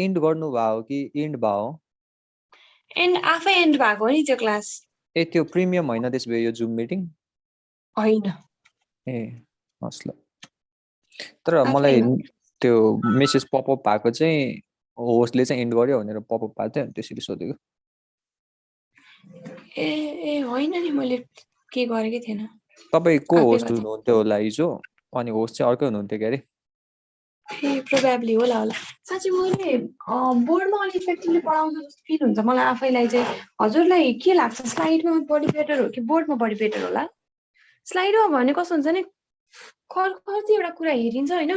And गर्नु भयो कि एन्ड भयो एन्ड आफै एन्ड भएको नि त्यो क्लास ए त्यो प्रिमियम होइन त्यसो भए यो जुम मिटिङ होइन ए हस् ल तर मलाई त्यो मेसेज पपअप भएको चाहिँ होस्टले चाहिँ एन्ड गर्यो भनेर पपअप भएको थियो त्यसरी सोधेको ए ए होइन नि मैले के गरेकै थिएन तपाईँ को होस्ट हुनुहुन्थ्यो होला हिजो अनि होस्ट चाहिँ अर्कै हुनुहुन्थ्यो क्या अरे प्रोबेबली होला साँच्चै मैले बोर्डमा अलि इफेक्टिभली पढाउँछ जस्तो फिल हुन्छ मलाई आफैलाई चाहिँ हजुरलाई के लाग्छ स्लाइडमा बढी बेटर हो कि बोर्डमा बढी बेटर होला स्लाइडमा भने कस्तो हुन्छ नि कतिवटा कुरा हेरिन्छ होइन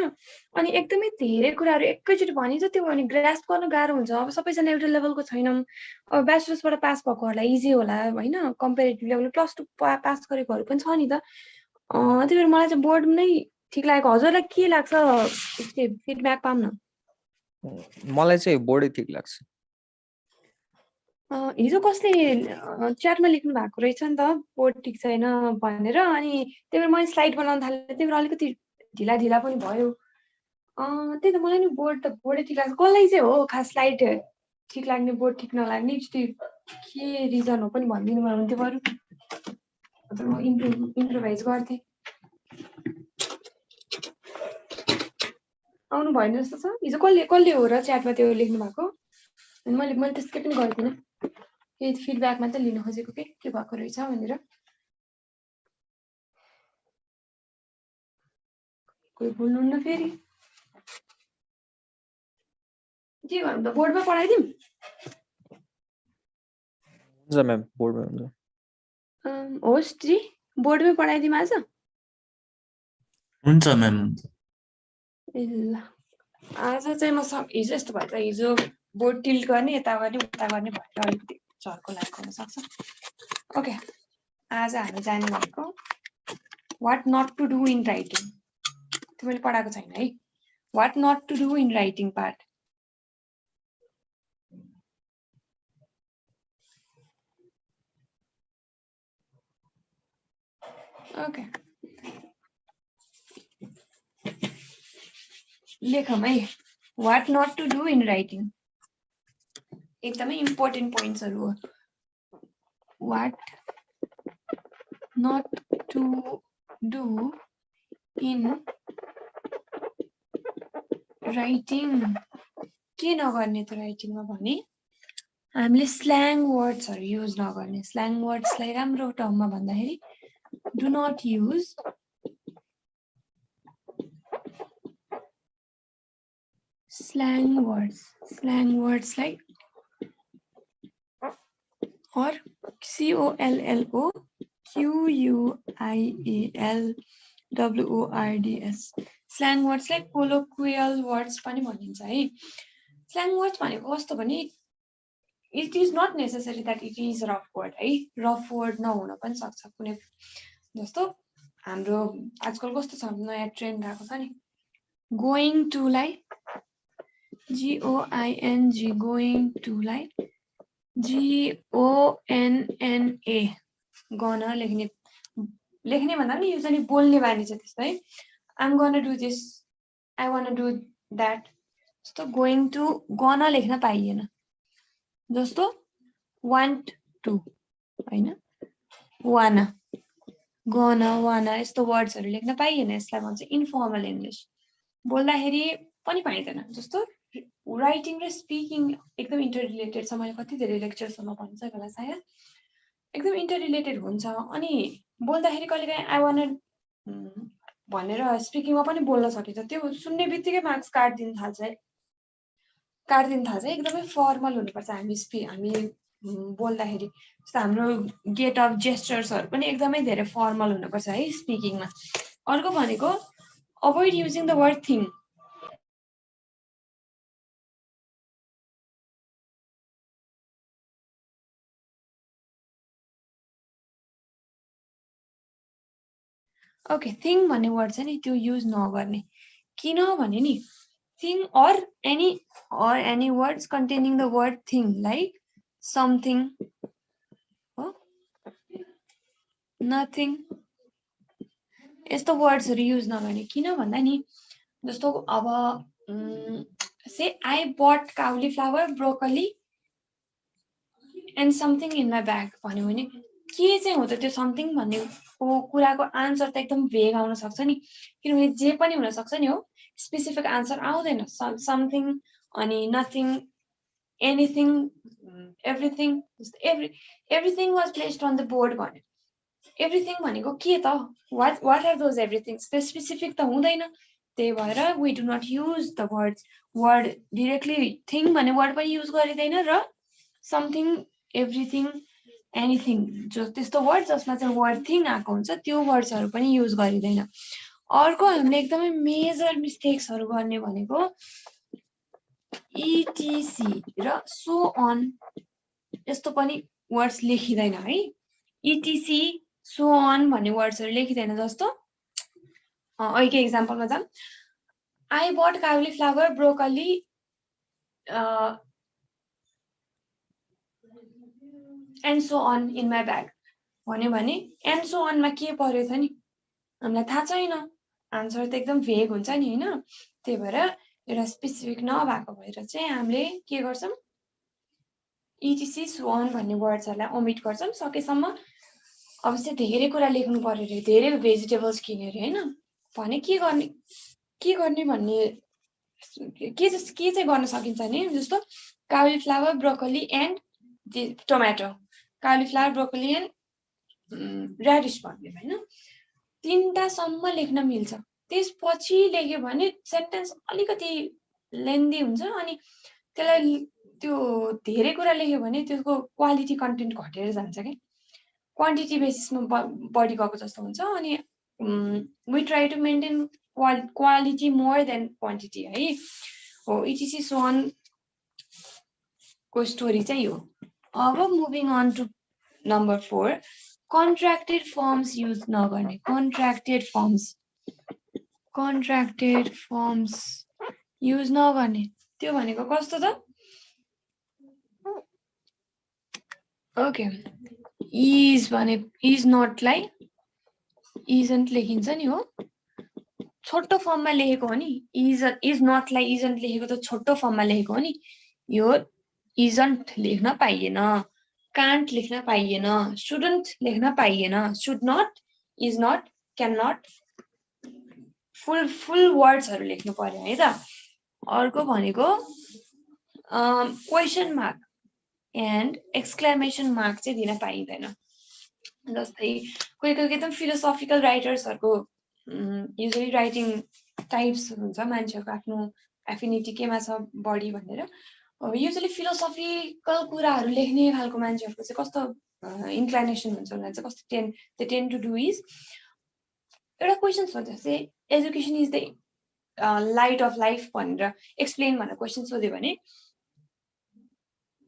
अनि एकदमै धेरै कुराहरू एकैचोटि भनिन्छ त्यो भने ग्रास्प गर्न गाह्रो हुन्छ अब सबैजना एउटा लेभलको छैनौँ अब ब्याचलर्सबाट पास भएकोहरूलाई इजी होला होइन कम्पेरिटिभ लेभल +2 पास गरेकोहरू पनि छ नि त त्यही भएर मलाई चाहिँ बोर्ड नै ठिक लागेको हजुरलाई के लाग्छ फिडब्याक पाऊँ न मलाई चाहिँ बोर्डै ठिक लाग्छ हिजो कसले च्याटमा लेख्नु भएको रहेछ नि त बोर्ड ठिक छैन भनेर अनि त्यही भएर मैले स्लाइड बनाउन थालेँ त्यही भएर अलिकति ढिला ढिला पनि भयो त्यही त मलाई नि बोर्डै ठिक लाग्छ कसलाई चाहिँ हो खास स्लाइड ठिक लाग्ने बोर्ड ठिक नलाग्ने के रिजन हो पनि भनिदिनु भयो हुन्थ्यो बरु म इम्प्रोभाइज गर्थेँ आउनु भएन जस्तो छ हिजो कसले हो र च्याटमा त्यो लेख्नु भएको अनि मैले त्यसकै पनि गर्दिनँ केही फिडब्याक मात्रै लिन खोजेको के भएको रहेछ भनेर कोही बोल्नुहुन्न फेरि के गर्नु त बोर्डमा पढाइदिउँ हुन्छ म्याम बोर्डमा हुन्छ होस्ट जी बोर्डमै पढाइदिउँ आज हुन्छ म्याम ल आज चाहिँ म हिजो यस्तो भएछ हिजो बोर्ड टिल्ट गर्ने यता गर्ने उता गर्ने भएर अलिकति झर्को लागेको हुनसक्छ ओके आज हामी जाने भनेको what not to do in writing त्यो मैले पढाएको छैन है what not to do in writing part okay लेखौँ है what not to do in writing एकदमै इम्पोर्टेन्ट पोइन्ट्सहरू हो what not to do in writing के नगर्ने त राइटिङमा भने हामीले स्ल्याङ वर्ड्सहरू युज नगर्ने स्ल्याङ वर्ड्सलाई राम्रो टर्ममा भन्दाखेरि do not use slang words like or COLLOQUIALWORDS slang words like colloquial words पनि भनिन्छ है slang words भनेको कस्तो भने it is not necessary that it is rough word है rough word नहुन पनि सक्छ कुनै जस्तो हाम्रो आजकल कस्तो छ नयाँ ट्रेन्ड आएको छ नि going to लाई GOING going to लाई GONNA gonna लेख्ने भन्दा पनि युजली बोल्ने बानी छ त्यस्तो है I'm gonna do this I wanna do that जस्तो going to gonna लेख्न पाइएन जस्तो want to हैन wanna wanna यस्तो वर्ड्सहरु लेख्न पाइएन यसलाई भन्छ इन्फर्मल इंग्लिश बोल्दाखेरि पनि पाइदैन जस्तो राइटिङ र स्पिकिङ एकदम इन्टर रिलेटेड छ मैले कति धेरै लेक्चर्समा भनिसकेँ होला सायद एकदम इन्टर रिलेटेड हुन्छ अनि बोल्दाखेरि कहिलेकाहीँ आई वान्ट भनेर स्पिकिङमा पनि बोल्न सकिन्छ त्यो सुन्ने बित्तिकै मार्क्स काट्दिन थाल्छ एकदमै फर्मल हुनुपर्छ हामी बोल्दाखेरि जस्तो हाम्रो गेट अफ जेस्चर्सहरु पनि एकदमै धेरै फर्मल हुनुपर्छ है स्पिकिङमा अर्को भनेको avoid using the word thing okay thing भन्ने वर्ड चाहिँ नि त्यो युज नगर्ने किन भने नि thing or any words containing the word thing like something nothing यस्तो वर्ड्सहरु युज नगर्ने किन भन्दा नि जस्तो अब say I bought cauliflower, broccoli and something in my bag भन्यो भने के चाहिँ हो त त्यो समथिङ भन्नेको कुराको आन्सर त एकदम भेग आउन सक्छ नि किनभने जे पनि हुन सक्छ नि हो स्पेसिफिक आन्सर आउँदैन समथिङ अनि nothing anything everything everything was placed on the board भन्यो एभ्रिथिङ भनेको के त what are those everything specific त हुँदैन त्यही भएर we do not use the words word directly thing भन्ने word पनि युज गरिदैन र something everything anything जो त्यस्तो वर्ड जसमा चाहिँ वर्ड थिङ आएको हुन्छ त्यो वर्ड्सहरु पनि युज गरिदैन अर्को हामीले एकदमै मेजर मिस्टेक्सहरु गर्ने भनेको etc र so on यस्तो पनि वर्ड्स लेखिदैन है etc so on भन्ने वर्ड्सहरु लेखिदैन जस्तो अहिले एक्जाम्पलमा जाम I bought cauliflower broccoli and so on in my bag भन्यो भने and so on मा के पर्यो त नि हामीलाई थाहा छैन आन्सर त एकदम भेग हुन्छ नि हैन त्यही भएर एउटा स्पेसिफिक नभएको भएर चाहिँ हामीले के गर्छौं etc so on भन्ने वर्ड्सहरुलाई ओमिट गर्छौं सकेसम्म अवश्य धेरै कुरा लेख्नु पर्यो रे धेरै भेजिटेबल्स किनेर हैन भने के गर्ने भन्ने के चाहिँ गर्न सकिन्छ नि जस्तो cauliflower broccoli and tomato cauliflower broccoli and radish भन्ने हैन तीनटा सम्म लेख्न मिल्छ त्यसपछि लेख्यो भने सेन्टेन्स अलिकति लेन्दी हुन्छ अनि त्यसलाई त्यो धेरै कुरा लेख्यो भने त्यसको क्वालिटी कन्टेन्ट घटेर जान्छ के क्वान्टिटी बेसिसमा बढी गएको जस्तो हुन्छ अनि we try to maintain quality more than quantity है हो etc so on को स्टोरी चाहिँ हो अब moving on to number 4 contracted forms use नगर्ने contracted forms use नगर्ने त्यो भनेको कस्तो त ओके is भने is not लाई isn't लेखिन्छ नि हो छोटो फर्ममा लेखेको हो नि is not लाई isn't लेखेको त छोटो फर्ममा लेखेको हो नि यो isn't लेख्न पाइएन can't लेख्न पाइएन shouldn't लेख्न पाइएन should not is not cannot full words हरु लेख्नु पर्यो है त अर्को भनेको question mark and exclamation mark चाहिँ दिन पाइदैन जस्तै कोही एकदम फिलोसोफिकल राइटर्सहरुको युजुअली राइटिङ टाइप्स हुन्छ मान्छेहरुको आफ्नो एफिनिटी केमा छ बडी भनेर युजुअली फिलोसोफिकल कुराहरु लेख्ने खालको मान्छेहरुको चाहिँ कस्तो इन्क्लिनेसन हुन्छ उनीहरु चाहिँ कस्तो दे टेन्ड टु डु इज एउटा क्वेशन सोध्छ चाहिँ education is the light of life भनेर एक्सप्लेन भनेर क्वेशन सोध्यो भने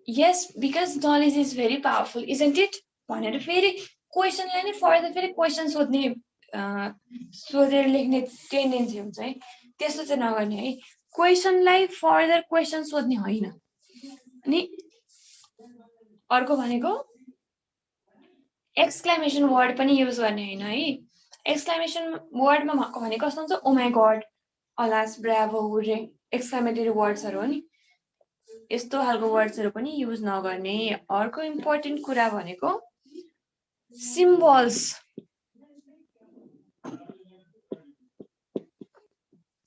yes because knowledge is very powerful isn't it भनेर फेरि क्वेशनलाई नै फर्दर फेरि क्वेशन सोध्ने सोधेर लेख्ने टेन्डेन्सी हुन्छ है त्यस्तो चाहिँ नगर्ने है क्वेशनलाई फर्दर क्वेशन सोध्ने होइन अनि अर्को भनेको एक्सक्लेमेसन वर्ड पनि युज गर्ने हैन है एक्सक्लेमेसन वर्डमा भने कस्तो हुन्छ oh my God alas bravo hurray exclamatory वर्ड्सहरु हो नि यस्तो खालको वर्ड्सहरु पनि युज नगर्ने अर्को इम्पोर्टेन्ट कुरा भनेको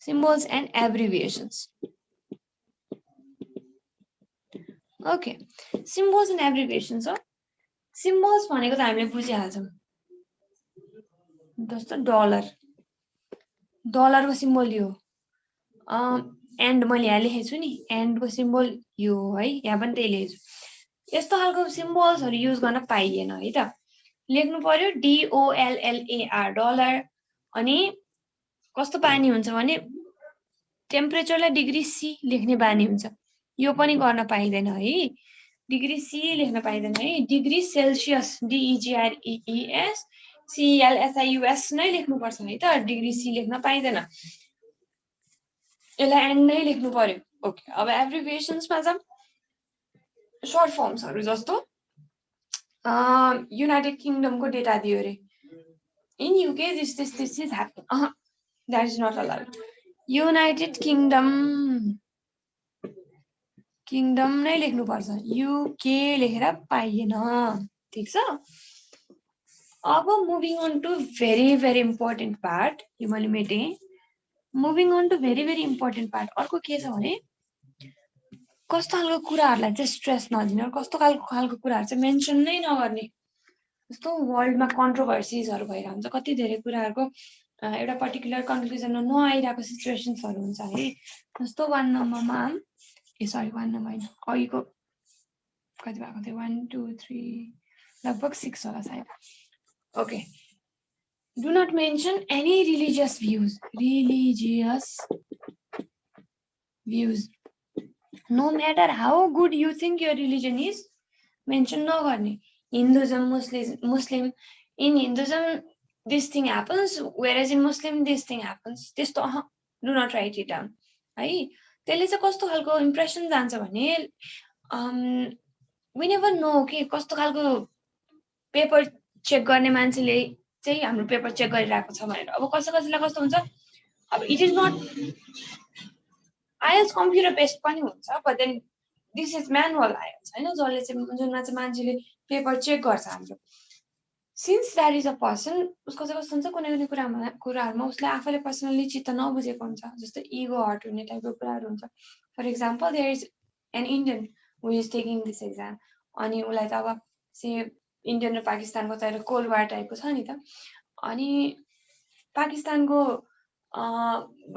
symbols and abbreviations okay symbols and abbreviations हो symbols भनेको त हामीले बुझिहाल्छौं जस्तो डलरको सिम्बल यो एन्ड मैले यहाँ लेखेछु नि एन्ड को सिम्बल यो है यहाँ पनि त्यही लेखेछु यस्तो खालको सिम्बल्सहरु युज गर्न पाइएन है त लेख्नु पर्यो DOLLAR डलर अनि कस्तो बानी हुन्छ भने टेम्परेचरलाई डिग्री सी लेख्ने बानी हुन्छ यो पनि गर्न पाइदैन है डिग्री सी लेख्न पाइदैन है डिग्री सेल्सियस DEGREES CELSIUS नै लेख्नु पर्छ है त डिग्री सी लेख्न पाइदैन यसलाई एन्ड नै लेख्नु पर्यो ओके अब एब्रिभिएशन्समा जाम सर्ट फर्म्सहरु जस्तो युनाइटेड किंगडम को डेटा दियो रे in UK this is happening that is not allowed United Kingdom Kingdom नै लेख्नुपर्छ युके लेखेर पाइएन ठीक छ अब moving on to very important part यो मैले मेटेँ moving on to very important part अर्को के छ भने कस्तो खालको कुराहरूलाई चाहिँ स्ट्रेस नदिने कस्तो खालको कुराहरू चाहिँ मेन्सन नै नगर्ने जस्तो वर्ल्डमा कन्ट्रोभर्सिजहरू भइरहेको हुन्छ कति धेरै कुराहरूको एउटा पर्टिकुलर कन्क्लुजनमा नआइरहेको सिचुएसन्सहरू हुन्छ है जस्तो 1 नम्बरमा सरी 1 नम्बर होइन अघिको कति भएको थियो 1 2 3 लगभग 6 होला सायद okay do not mention any religious views no matter how good you think your religion is mention नगर्ने Hinduism Muslim in Hinduism this thing happens whereas in Muslim this thing happens त्यस्तो do not write it down है त्यसले चाहिँ कस्तो खालको impression जान्छ भने we never know के कस्तो खालको पेपर चेक गर्ने मान्छेले चाहिँ हाम्रो पेपर चेक गरिरहेको छ भनेर अब कसैलाई कस्तो हुन्छ अब it is not IELTS computer based पनि हुन्छ but then this is manual IELTS हैन जसले चाहिँ जुनमा चाहिँ मान्छेले पेपर चेक गर्छ हाम्रो since that is a person उसको चाहिँ कस्तो हुन्छ कुनै कुराहरूमा उसले आफैले पर्सनली चित्त नबुझेको हुन्छ जस्तो इगो हर्ट हुने टाइपको कुराहरू हुन्छ for example there is an Indian who is taking this exam अनि उसलाई त अब से इन्डियन र पाकिस्तानको त एउटा कोल्ड वार टाइपको छ नि त अनि पाकिस्तानको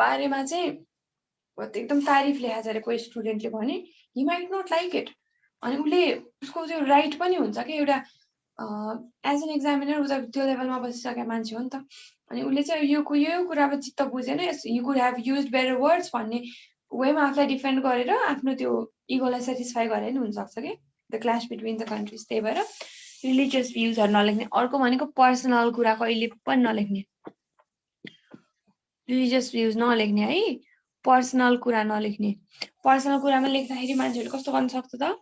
बारेमा चाहिँ एकदम तारिफ लेखा छ कोही स्टुडेन्टले भने he might not like it अनि उसले उसको त्यो राइट पनि हुन्छ कि एउटा एज एन एक्जामिनर ऊ त त्यो लेभलमा बसिसकेको मान्छे हो नि त अनि उसले चाहिँ यो कुरामा चित्त बुझेन you could have use better words भन्ने वेमा आफूलाई डिफेन्ड गरेर आफ्नो त्यो इगोलाई सेटिस्फाई गरेर नि हुनसक्छ कि the class between the countries त्यही भएर रिलिजियस भ्युजहरू नलेख्ने अर्को भनेको पर्सनल कुरा कहिले पनि नलेख्ने रिलिजियस भ्युज नलेख्ने है पर्सनल कुरा नलेख्ने पर्सनल कुरामा लेख्दाखेरि मान्छेहरूले कस्तो गर्न सक्छ त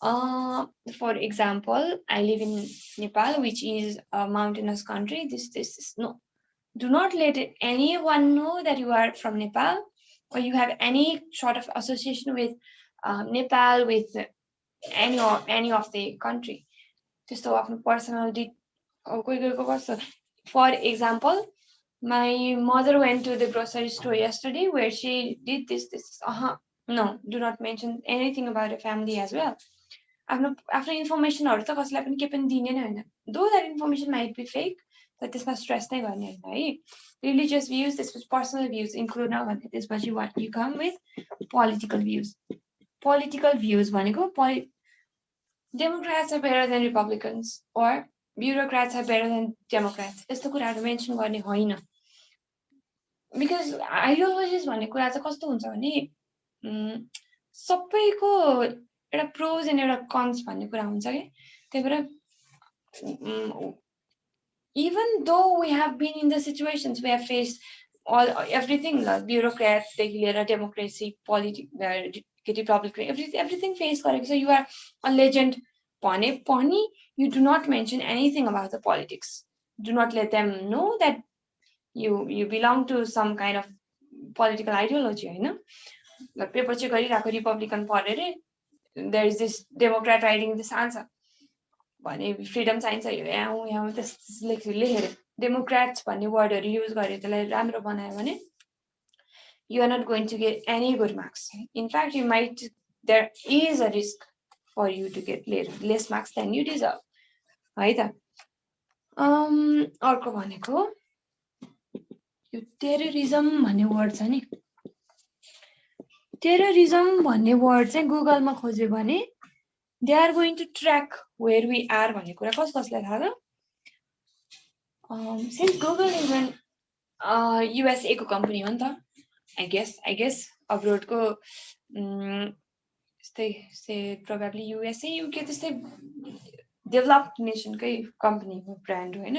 for example, I live in Nepal, which is a mountainous country. This no. Do not let anyone know that you are from Nepal or you have any sort of association with Nepal, with any of the country. Just so often personality. For example, my mother went to the grocery store yesterday where she did this. No, do not mention anything about a family as well. आफ्नो इन्फर्मेसनहरू त कसैलाई पनि केही पनि दिने नै होइन though that information might be fake तर त्यसमा स्ट्रेस नै गर्ने होइन है रिलिजियस भ्युज त्यसपछि पर्सनल भ्युज इन्क्लुड नगर्ने त्यसपछि what you come with political views भनेको democrats are better than republicans or bureaucrats are better than democrats यस्तो कुराहरू मेन्सन गर्ने होइन बिकज आइडियोलोजिज भन्ने कुरा चाहिँ कस्तो हुन्छ भने सबैको एउटा प्रोज एन्ड एउटा कन्स भन्ने कुरा हुन्छ कि त्यही भएर even though we have been in the situations we have faced all everything bureaucrats देखि लिएर डेमोक्रेसी रिपब्लिक everything फेस गरेको छ यु आर अ लेजेन्ड भने पनि you do not mention anything about the politics do not let them know that you belong to some kind of political ideology होइन paper चाहिँ गरिरहेको Republican पढेर there is this Democrat writing this answer भने freedom चाहिन्छ यहाँ लेखेर Democrats भन्ने वर्डहरू युज गरेर त्यसलाई राम्रो बनायो भने you are not going to get any good marks in fact you might there is a risk for you to get less marks than you deserve है त अर्को भनेको यो टेररिजम भन्ने वर्ड छ नि टेररिजम भन्ने वर्ड चाहिँ गुगलमा खोज्यो भने they are going to track where we are भन्ने कुरा कसलाई थाहा त since Google is an USA को कम्पनी हो नि त आई गेस अब्रोडको यस्तै प्रोबेबली युएसए युके त्यस्तै डेभलप्ड नेसनकै कम्पनी हो ब्रान्ड हो होइन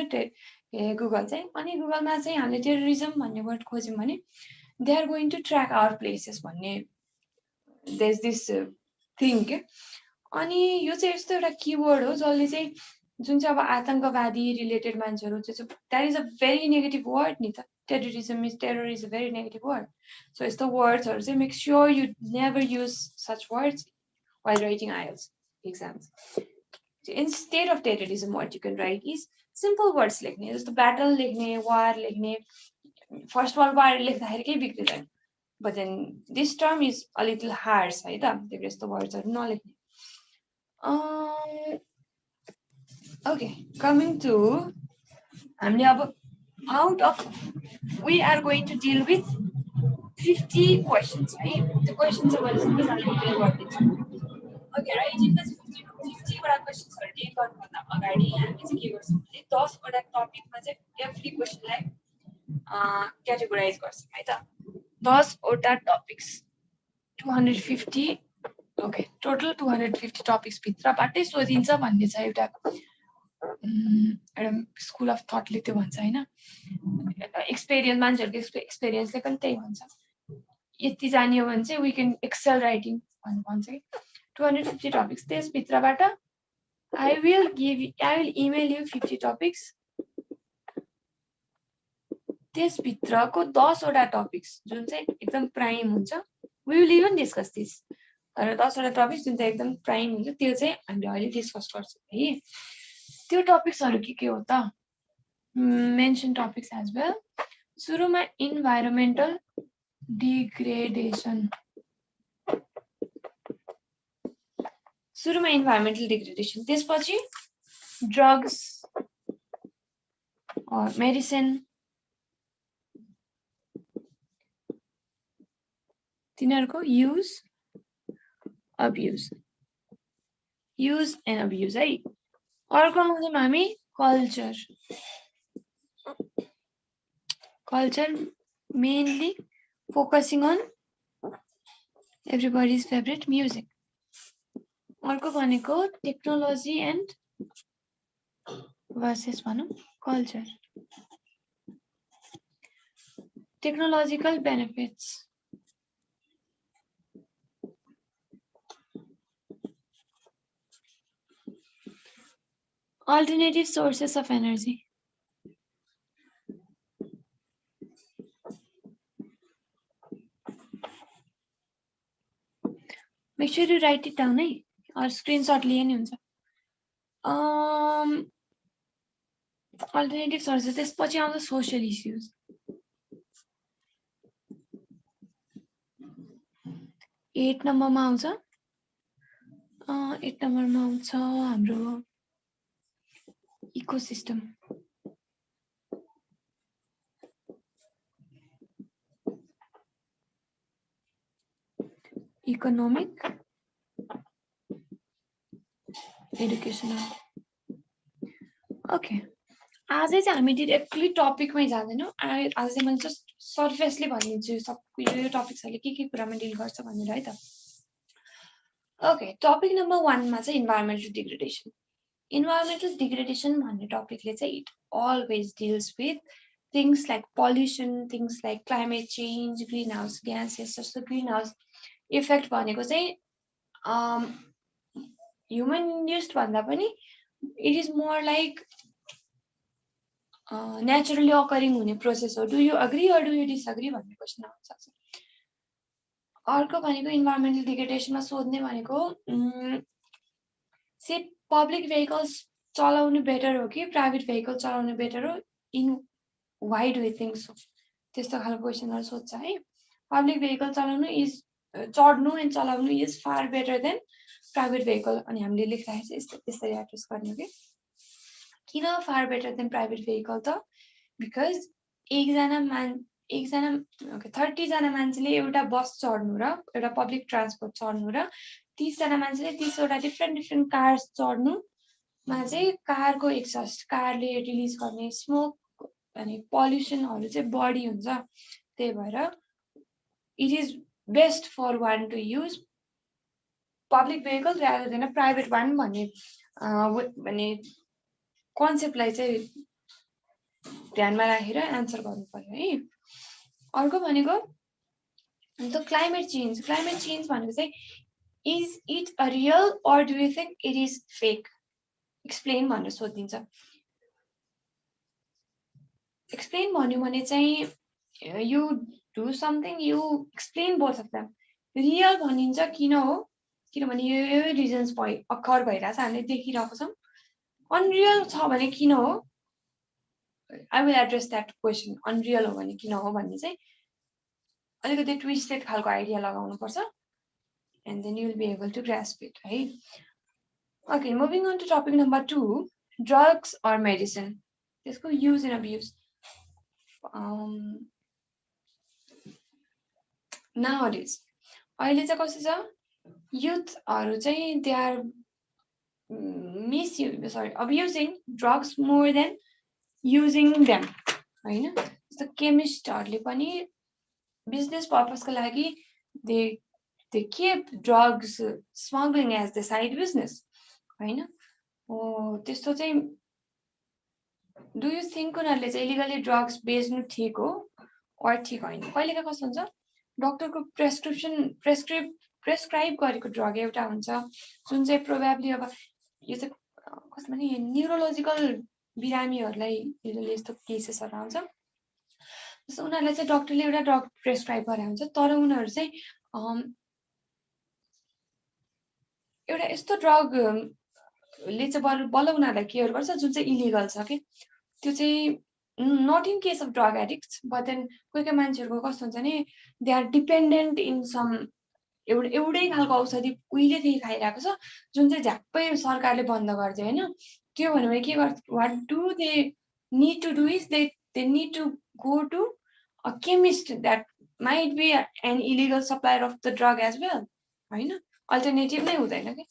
गुगल चाहिँ अनि गुगलमा चाहिँ हामीले टेररिजम भन्ने वर्ड खोज्यौँ भने they are going to track our places भन्ने देयर इज दिस थिङ के अनि यो चाहिँ यस्तो एउटा किवर्ड हो जसले चाहिँ जुन चाहिँ अब आतंकवादी रिलेटेड मान्छेहरू चाहिँ that is a very negative word नि त terrorism is a very negative word so यस्तो वर्ड्सहरू चाहिँ make sure you never use such words while writing IELTS exams. So instead of terrorism, what you can write is simple words लेख्ने, जस्तो battle लेख्ने, war लेख्ने. First World War लेख्दाखेरि केही बिग्रिदैन. But then this term is a little harsh, है त? त्यो यस्तो वर्ड्सहरु नलेख्ने. Okay, coming to हामीले अब out of we are going to deal with 50 questions, right? The questions are what is okay, right? In this 50 वटा questions हरु deal गर्नुभन्दा अगाडि हामीले चाहिँ के गर्छौं भने 10 वटा टपिक मा चाहिँ every question लाई categorize गर्छौं है त 10 वटा topics 250 okay total 250 topics भित्रबाटै सोधिन्छ भन्ने छ एउटा स्कुल अफ थटले त्यो भन्छ हैन एक्सपीरियन्स मान्छेहरुको एक्सपीरियन्सले पनि त्यही भन्छ यति जानियो भने चाहिँ वी क्यान एक्सेल राइटिङ भन्ने भन्छ कि 250 टपिक्स त्यस भित्रबाट I will email you 50 topics त्यस भित्रको 10 वटा टपिक्स जुन चाहिँ एकदम प्राइम हुन्छ we will even discuss this तर 10 वटा टपिक्स जुन चाहिँ एकदम प्राइम हुन्छ त्यो चाहिँ हामीले अहिले डिस्कस गर्छौं है त्यो टपिक्सहरु के हो त मेन्सन टपिक्स एज वेल सुरुमा इन्भाइरोमेन्टल डिग्रेडेसन त्यसपछि ड्रग्स or मेडिसिन तिनीहरुको युज एन्ड अब्युज है अर्को आउँछौं हामी culture mainly focusing on everybody's favorite music अर्को भनेको टेक्नोलोजी एन्ड वर्सेस भनौं culture technological benefits alternative sources of energy make sure you write it down है or screenshot लिए नि हुन्छ alternative sources त्यसपछि आउँछ social issues 8 नम्बरमा आउँछ 8 नम्बरमा आउँछ हाम्रो ecosystem economic educational okay आजै चाहिँ हामी डाइरेक्टली टपिकमै जाँदैनौं आज चाहिँ मैले जस्ट सरफेसली भनिदिन्छु सब यो टपिक्सहरुले के कुरामा डिल गर्छ भनेर है त ओके टपिक नम्बर 1 मा चाहिँ environmental degradation भन्ने टपिकले चाहिँ it always deals with things like pollution things like climate change greenhouse gases जस्तो greenhouse effect भनेको चाहिँ human induced भन्दा पनि it is more like naturally occurring हुने process हो do you agree or do you disagree भन्ने question आउन सक्छ अर्को भनेको environmental degradation मा सोध्ने भनेको से public vehicles चलाउनु बेटर हो कि प्राइभेट भेहिकल चलाउनु बेटर हो in why do you think so त्यस्तो खालको क्वेशनहरु सोध्छ है पब्लिक भेहिकल चलाउनु इज चढ्नु एन्ड चलाउनु is far better than private vehicle अनि हामीले लेख्दाखेरि चाहिँ त्यसरी एड्रेस गर्ने हो किन far better than private vehicle त बिकज एकजना ओके 30 जना मान्छेले एउटा बस चढ्नु र एउटा पब्लिक ट्रान्सपोर्ट चढ्नु र 30 जना मान्छेले 30 वटा डिफरेन्ट कार्स चढ्नु मा चाहिँ कारको एक्सस्ट कारले रिलिज गर्ने स्मोक अनि पोल्युसनहरु चाहिँ बढी हुन्छ त्यही भएर it is best for one to use public vehicle rather than a private one भन्ने कन्सेप्टलाई चाहिँ ध्यानमा राखेर आन्सर गर्नु पर्यो है अर्को भनेको द क्लाइमेट चेन्ज भनेको चाहिँ is it a real or do you think it is fake explain भनेर सोधिन्छ एक्सप्लेन भन्यो भने चाहिँ you do something you explain both of them real भनिन्छ किन हो किनभने यो रिजन्स अकर भइरहेछ हामीले देखिरहेको छौँ अनरियल छ भने किन हो I will address that question unreal हो भने किन हो भन्ने चाहिँ अलिकति ट्विस्टेड खालको आइडिया लगाउनुपर्छ and then you will be able to grasp it है okay moving on to topic number 2 drugs or medicine त्यसको युज एन्ड अब्युज nowadays अहिले चाहिँ कस्तो छ युथहरु चाहिँ they are abusing drugs more than using them हैन जस्तो केमिस्टहरुले पनि बिजनेस पर्पसको लागि they keep drugs smuggling as the side business हैन त्यस्तो चाहिँ do you think उनीहरुले चाहिँ इलिगली ड्रग्स बेच्नु ठीक हो or ठीक होइन कहिलेका कस्तो हुन्छ डाक्टरको प्रेस्क्राइब गरेको ड्रग एउटा हुन्छ जुन चाहिँ प्रोबेबली अब यो चाहिँ कस्तो भने न्युरोलोजिकल बिरामीहरुलाई यस्तो केसेसहरु आउँछ जस्तो उनीहरुलाई चाहिँ डाक्टरले एउटा ड्रग प्रेस्क्राइब गरे हुन्छ तर उनीहरु चाहिँ एउटा यस्तो ड्रग ले चाहिँ बल्ल उनीहरुलाई केयर गर्छ जुन चाहिँ इलिगल छ के त्यो चाहिँ not in case of drug addicts but then कोही मान्छेहरुको कस्तो हुन्छ नि they are dependent in some एउटै खालको औषधि उहिलेदेखि खाइरहेको छ जुन चाहिँ झ्याप्पै सरकारले बन्द गर्छ हैन त्यो भनेर के गर्छ what do they need to do is they need to go to a chemist that might be an illegal supplier of the drug as well हैन अल्टरनेटिभ नै हुँदैन के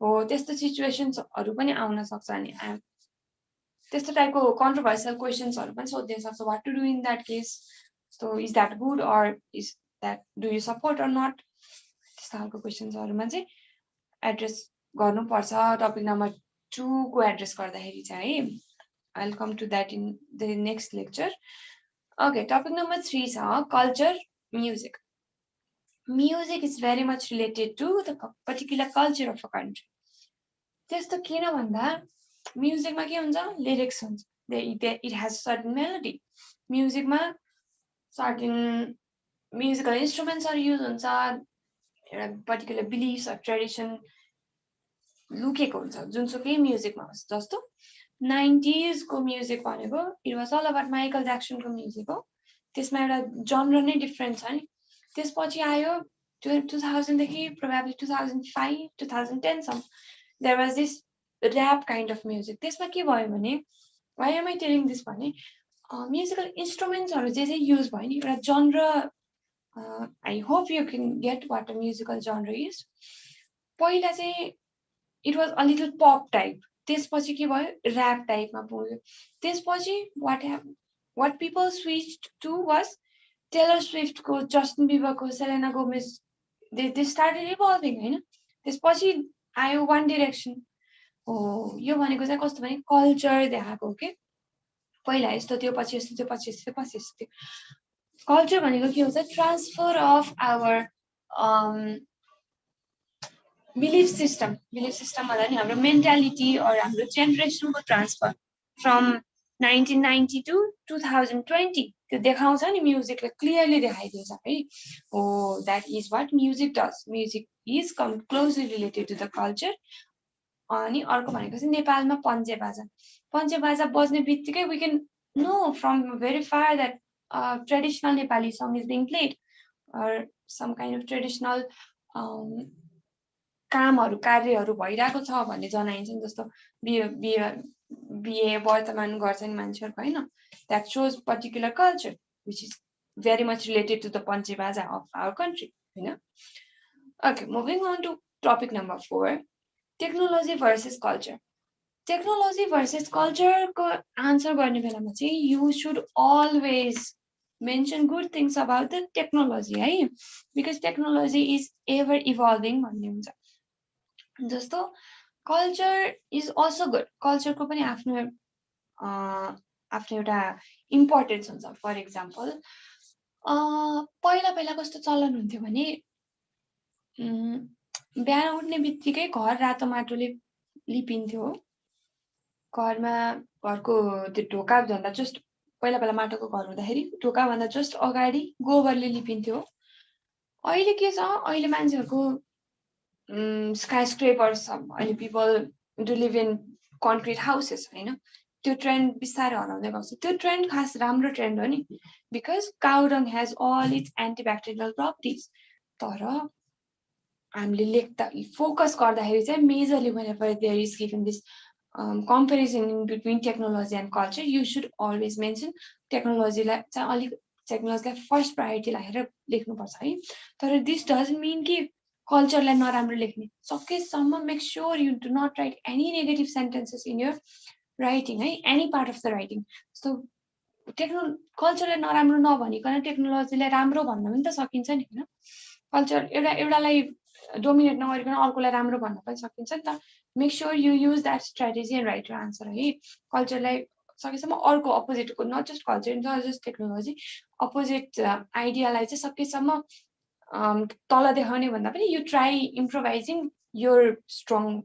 हो त्यस्तो सिचुएसन्सहरु पनि आउन सक्छ अनि त्यस्तो टाइपको कन्ट्रोभर्सियल क्वेशन्सहरु पनि सोध्न सक्छ what to do in that case so is that good or is that do you support or not त्यस्तो खालको क्वेशन्सहरुमा चाहिँ एड्रेस गर्नुपर्छ टपिक नम्बर 2 को एड्रेस गर्दाखेरि चाहिँ है I will come to that in the next lecture okay topic number 3 छ culture music music is very much related to the particular culture of a country त्यस्तो किन भन्दा म्युजिकमा के हुन्छ लिरिक्स हुन्छ इट हैज सर्टेन मेलोडी म्युजिकमा certain musical इन्स्ट्रुमेन्ट्सहरु युज हुन्छ एउटा पर्टिकुलर बिलिफ्स अर ट्रेडिसन लुकेको हुन्छ जुनसुकै म्युजिकमा होस् जस्तो 90s को म्युजिक भनेको it was all about Michael ज्याक्सनको म्युजिक हो त्यसमा एउटा जनर नै डिफरेन्ट छ नि त्यसपछि आयो 2000 देखि प्रोबेबली 2005 2010 सम्म there was this rap kind of music त्यसमा के भयो भने why am I telling this भने म्युजिकल इन्स्ट्रुमेन्ट्सहरु चाहिँ युज भयो नि एउटा जनर I hope you can get what a musical genre is पहिला चाहिँ it was a little pop type त्यसपछि के भयो rap type मा पुग्यो त्यसपछि what people switched to was Taylor Swift को Justin Bieber को Selena Gomez they started evolving हैन त्यसपछि आयो One Direction यो भनेको चाहिँ कस्तो भने कल्चर देखाएको के पहिला यस्तो थियो पछि यस्तो थियो पछि यस्तो पछि यस्तो कल्चर भनेको के हुन्छ transfer of our belief system भन्दा नि हाम्रो मेन्टालिटी अर हाम्रो जेनेरेसनको ट्रान्सफर फ्रम 1990 टु 2020 त्यो देखाउँछ नि म्युजिकले क्लियरली देखाइदिन्छ है हो that is what music does music is come closely related to the culture अनि अर्को भनेको चाहिँ नेपालमा पञ्चेबाजा बज्ने बित्तिकै we can know from very far that traditional Nepali song is being played or some kind of traditional कामहरु कार्यहरु भइरहेको छ भन्ने जनाइन्छ नि जस्तो बिहे वर्तमान गर्छन् मान्छेहरु हैन that shows particular culture which is very much related to the panchebaja of our country हैन okay moving on to topic number 4 technology versus culture technology versus culture को आन्सर गर्ने बेलामा चाहिँ you should always mention good things about the technology है because technology is ever evolving भन्ने हुन्छ जस्तो culture is also good कल्चरको पनि आफ्नो एउटा इम्पोर्टेन्स हुन्छ फर एक्जाम्पल पहिला कस्तो चलन हुन्थ्यो भने बिहान उठ्ने बित्तिकै घर रातो माटोले लिपिन्थ्यो घरमा घरको त्यो ढोका भन्दा जस्ट पहिला माटोको घर हुँदाखेरि ढोका भन्दा जस्ट अगाडि गोबरले लिपिन्थ्यो अहिले के छ अहिले मान्छेहरुको skyscrapers, अहिले people do live in concrete houses, होइन? त्यो ट्रेन्ड बिस्तारै हराउँदै गएको छ. त्यो ट्रेन्ड खास राम्रो ट्रेन्ड हो नि, because cow dung has all its antibacterial properties. तर हामीले लेख्दा फोकस गर्दाखेरि चाहिँ majorly whenever there is given this comparison in between technology and culture, you should always mention टेक्नोलोजीलाई चाहिँ अलिक टेक्नोलोजीलाई फर्स्ट प्रायोरिटी राखेर लेख्नुपर्छ है. तर दिस डजन्ट मिन कि कल्चरलाई नराम्रो लेख्ने. सकेसम्म make sure you do not write any negative sentences in your writing है, any part of the writing. So कल्चरलाई नराम्रो नभनिकन टेक्नोलोजीलाई राम्रो भन्न पनि त सकिन्छ नि होइन. कल्चर एउटालाई डोमिनेट नगरिकन अर्कोलाई राम्रो भन्न पनि सकिन्छ नि त. Make sure you use that strategy and write your answer है. कल्चरलाई सकेसम्म अर्को अपोजिटको, not just culture, not just technology, opposite आइडियालाई चाहिँ सकेसम्म तल देखाउने भन्दा पनि you try improvising your strong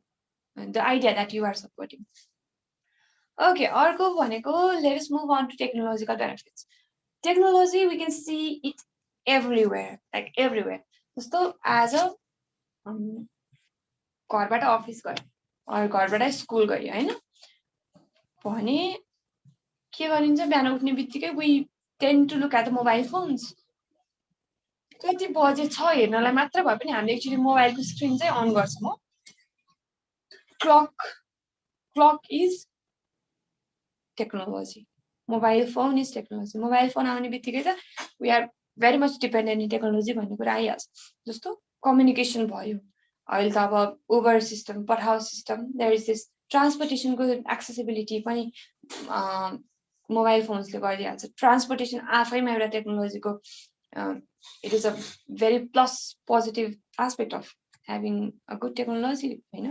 the idea that you are supporting. Okay, अर्को भनेको let us move on to technological benefits. Technology we can see it everywhere, like everywhere. जस्तो एज अ घरबाट अफिस गयो, घरबाट स्कुल गयो होइन भने के गरिन्छ, बिहान उठ्ने बित्तिकै we tend to look at the mobile phones. कति बजे छ हेर्नलाई मात्र भए पनि हामीले एक्चुअली मोबाइलको स्क्रिन चाहिँ अन गर्छौँ. Clock is technology, mobile phone is technology. Mobile phone आउने बित्तिकै त we are very much dependent in technology भन्ने कुरा आइहाल्छ. जस्तो कम्युनिकेसन भयो, अहिले त अब Uber system, Pathao system, there is this ट्रान्सपोर्टेसनको एक्सेसिबिलिटी पनि मोबाइल फोन्सले गरिदिइहाल्छ. ट्रान्सपोर्टेसन आफैमा एउटा टेक्नोलोजीको it is a very plus positive aspect of having a good technology होइन.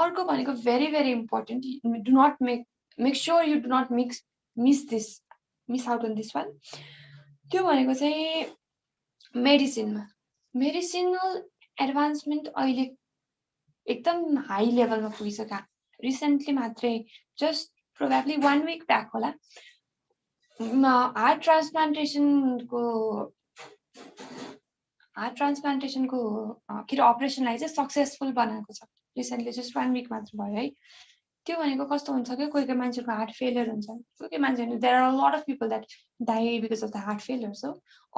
अर्को भनेको very very important, do not make sure you do not miss out on this one. त्यो भनेको चाहिँ मेडिसिनमा, मेडिसिनल एडभान्समेन्ट अहिले एकदम हाई लेभलमा पुगिसक्यो. रिसेन्टली मात्रै जस्ट प्रोबेबली 1 week ब्याक होला, हार्ट ट्रान्सप्लान्टेसनको के अरे अपरेसनलाई चाहिँ सक्सेसफुल बनाएको छ. रिसेन्टली जस्ट 1 week मात्र भयो है. त्यो भनेको कस्तो हुन्छ कि कोही कोही मान्छेको हार्ट फेलियर हुन्छ, कोही कोही मान्छेहरू there are lot of people that die because of the heart failure. So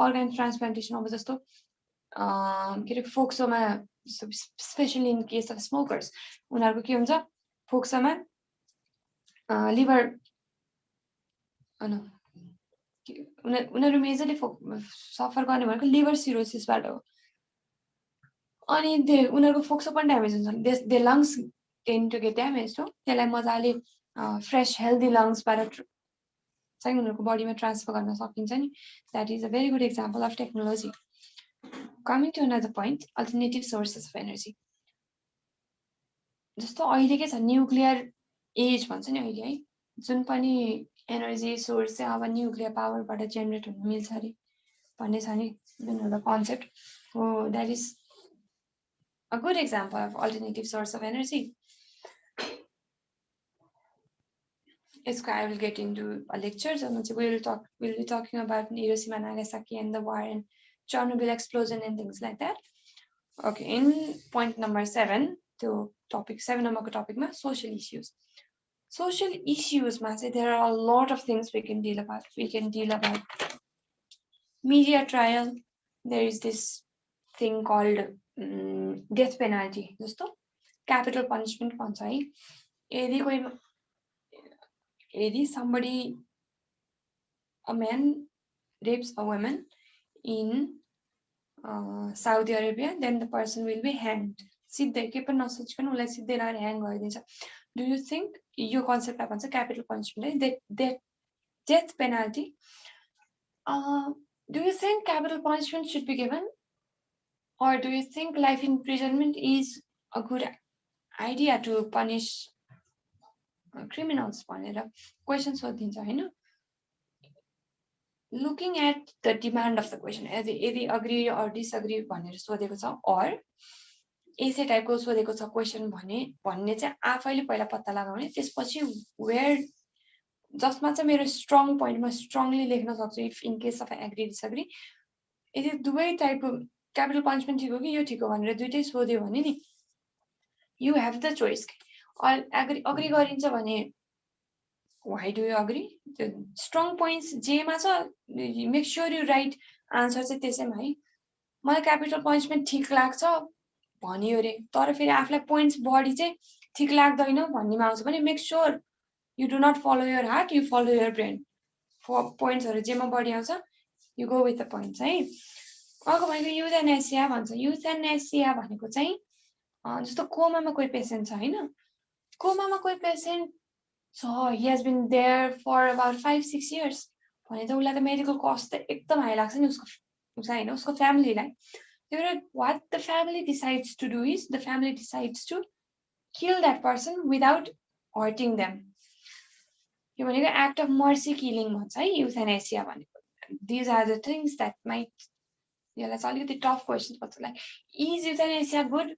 organ transplantation अब जस्तो के अरे फोक्सोमा, specially in case of smokers, उनीहरूको के हुन्छ, फोक्सोमा लिभर उनीहरू मेजरली सफर गर्ने भनेको लिभर सिरोसिसबाट हो. अनि उनीहरूको फोक्सो पनि ड्यामेज हुन्छ, they lungs tend to get damage हो. त्यसलाई मजाले फ्रेस हेल्दी लङ्सबाट चाहिँ उनीहरूको बडीमा ट्रान्सफर गर्न सकिन्छ नि. That is a very good example of technology. Coming to another point, alternative sources of energy. जस्तो अहिले के छ, न्युक्लियर एज भन्छ नि अहिले है, जुन पनि एनर्जी सोर्स चाहिँ अब न्युक्लियर पावरबाट जेनेरेट हुन मिल्छ अरे भन्ने छ नि जुन एउटा कन्सेप्ट हो. That is a good example of alternative source of energy. I will get into a lecture. So we'll be talking about Hiroshima, Nagasaki, and the war, and Chernobyl explosion, and things like that. Okay, in point number 7, to topic 7 number topic ma social issues. Social issues ma say there are a lot of things we can deal about. We can deal about media trial. There is this thing called death penalty. जस्तो capital punishment भन्छ है. यदि somebody, a man rapes a woman in Saudi Arabia, then the person will be hanged. सिधै के पनि नसोचिकन उसलाई सिधै लगाएर ह्याङ गरिदिन्छ. डु यु थिङ्क यो कन्सेप्टलाई भन्छ क्यापिटल पनिसमेन्ट है, death penalty? Do you think capital punishment should be given? Or do you think life imprisonment is a good idea to punish criminals? भनेर क्वेसन सोधिन्छ हैन. Looking at the demand of the question, यदि agree or disagree भनेर सोधेको छ, or यसै टाइपको सोधेको छ क्वेसन भन्ने चाहिँ आफैले पहिला पत्ता लगाउने, त्यसपछि वेयर जसमा चाहिँ मेरो स्ट्रङ पोइन्ट म स्ट्रङली लेख्न सक्छु if in case of agree disagree. यदि दुवै टाइपको क्यापिटल पनिसमेन्ट ठिक हो कि यो ठिक हो भनेर दुइटै सोध्यो भने नि you have the choice agree गरिन्छ भने why do you agree the strong points जेमा छ make sure you right answer चाहिँ त्यसैमा है मलाई क्यापिटल पनिसमेन्ट ठिक लाग्छ भन्यो रे तर फेरि आफूलाई पोइन्ट्स बढी चाहिँ ठिक लाग्दैन भन्नेमा आउँछ भने make sure you do not follow your heart you follow your brain पोइन्ट्सहरू जेमा बढी आउँछ you go with the points है अर्को भनेको युथेनेसिया भन्छ युथेनेसिया भनेको चाहिँ जस्तो कोमामा कोही पेसेन्ट छ होइन कोमामा कोही पेसेन्ट छ he has been there for about 5-6 years भने त उसलाई त मेडिकल कस्ट त एकदम हाई लाग्छ नि उसलाई होइन उसको फ्यामिलीलाई त्यही भएर what the family decides to do is the family decides to kill that person without hurting them यो भनेको act of mercy killing भन्छ है euthanasia भनेको these are the things that might यसलाई चाहिँ अलिकति टफ क्वेसन पर्छ लाइक इज euthanasia गुड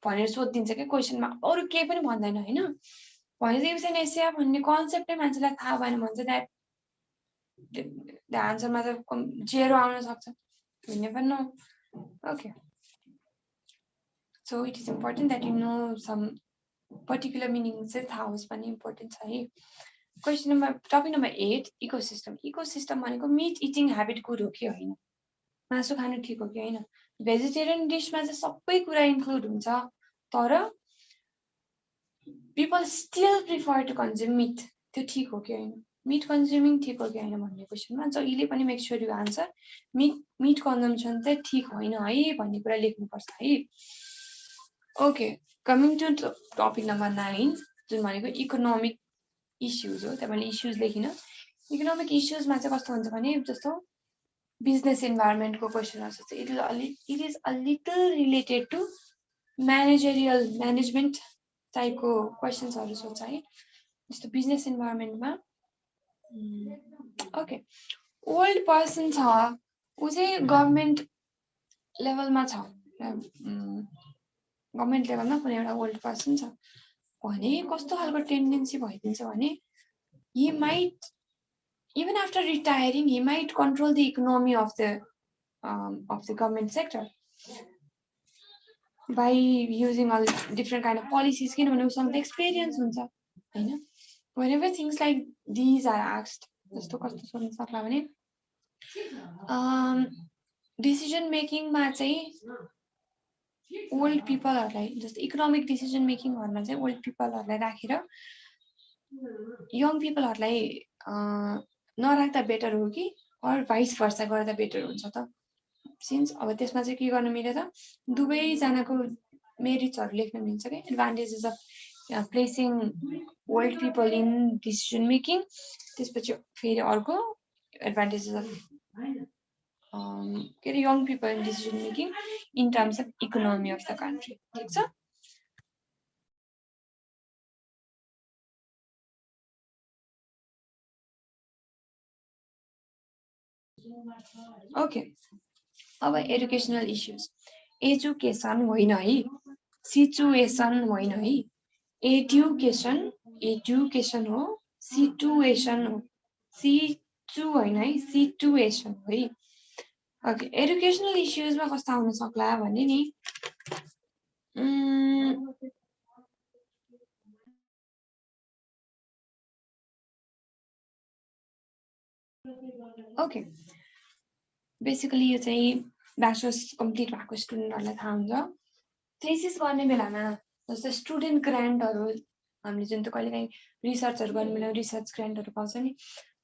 भनेर सोधिदिन्छ क्या क्वेसनमा अरू केही पनि भन्दैन होइन भनेपछि euthanasia भन्ने कन्सेप्टै मान्छेलाई थाहा भएन भने चाहिँ द आन्सरमा त जेरो आउन सक्छ we never know okay so it is important that you know some particular meaning चाहिँ थाहा होस् भन्ने इम्पोर्टेन्ट छ है टपिक नम्बर 8 इकोसिस्टम भनेको मिट इटिङ ह्याबिट गुड हो कि होइन मासु खानु ठिक हो कि होइन भेजिटेरियन डिसमा चाहिँ सबै कुरा इन्क्लुड हुन्छ तर people still prefer to consume meat त्यो ठिक हो कि होइन meat consuming ठिक हो कि होइन भन्ने क्वेसनमा जहिले पनि make sure you answer meat consumption चाहिँ ठिक होइन है भन्ने कुरा लेख्नुपर्छ है okay coming to topic number 9 जुन भनेको इकोनोमिक इश्युज हो त्यहाँ मैले इश्युज लेखिन इकोनोमिक इश्युजमा चाहिँ कस्तो हुन्छ भने जस्तो बिजनेस इन्भाइरोमेन्टको क्वेसनहरू छ it is a little related to management टाइपको क्वेसन्सहरू सोध्छ है जस्तो बिजनेस इन्भाइरोमेन्टमा ओके ओल्ड पर्सन छ ऊ चाहिँ गभर्मेन्ट लेभलमा छ गभर्मेन्ट लेभलमा कुनै एउटा ओल्ड पर्सन छ भने कस्तो खालको टेन्डेन्सी भइदिन्छ भने he might even after retiring he might control the economy of the government sector by using all different kind of policies किनभने उसँग एक्सपिरियन्स हुन्छ हैन whenever things like these are asked जस्तो कस्तो सोध्न सक्ला भने डिसिजन मेकिङमा चाहिँ ओल्ड पिपलहरुलाई जस्तो इकोनोमिक डिसिजन मेकिङहरुमा चाहिँ ओल्ड पिपलहरुलाई राखेर यङ पिपलहरुलाई नराख्दा बेटर हो कि अर भाइस भर्सा गर्दा बेटर हुन्छ त सिन्स अब त्यसमा चाहिँ के गर्न मिल्यो त दुवै जनाको मेरिट्सहरु लेख्न मिल्छ के advantages of placing old people in decision making त्यसपछि फेरि अर्को एडभान्टेजेस अफ के अरे young people in decision making in terms of economy of the country ठीक छ ओके अब एजुकेशनल इश्यूज एजुकेसन होइन है सिचुएसन होइन है एजुकेसन हो सिचुएसन हो सिचु होइन है सिचुएसन हो है ओके एजुकेशनल इश्यूजमा कस्तो आउन सक्ला भने नि ओके बेसिकली यो चाहिँ ब्याचलर्स कम्प्लिट भएको स्टुडेन्टहरुलाई थाहा हुन्छ थेसिस गर्ने बेलामा जस्तो स्टुडेन्ट ग्रान्टहरु हामीले जुन त कहिलेकाहीँ रिसर्चहरु गर्ने बेला रिसर्च ग्रान्टहरु पाउँछ नि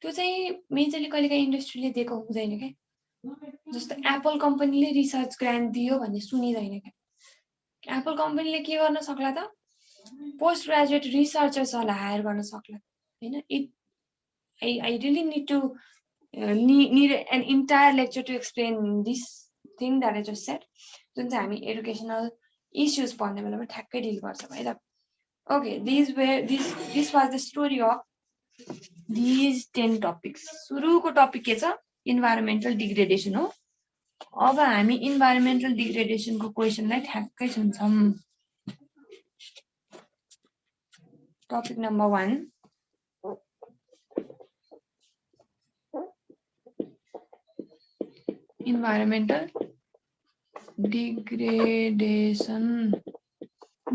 त्यो चाहिँ मेजरली कहिलेकाहीँ इन्डस्ट्रीले दिएको हुँदैन के जस्तो एप्पल कम्पनीले रिसर्च ग्रान्ट दियो भन्ने सुनिदैन के एप्पल कम्पनीले के गर्न सक्ला त पोस्ट ग्रेजुएट रिसर्चर्सहरुलाई हायर गर्न सक्ला हैन I really need to need an entire lecture to explain this thing that I just said. जुन चाहिँ हामी एजुकेशनल इश्यूज पढ्ने बेलामा ठ्याक्कै डिल गर्छौं है त okay this was the story of these 10 topics सुरुको टपिक के छ इन्भाइरोमेन्टल डिग्रेडेसन हो अब हामी इन्भाइरोमेन्टल डिग्रेडेसनको क्वेशनलाई ठ्याक्कै सुन्छौं टपिक नम्बर 1 environmental डिग्रेडेसन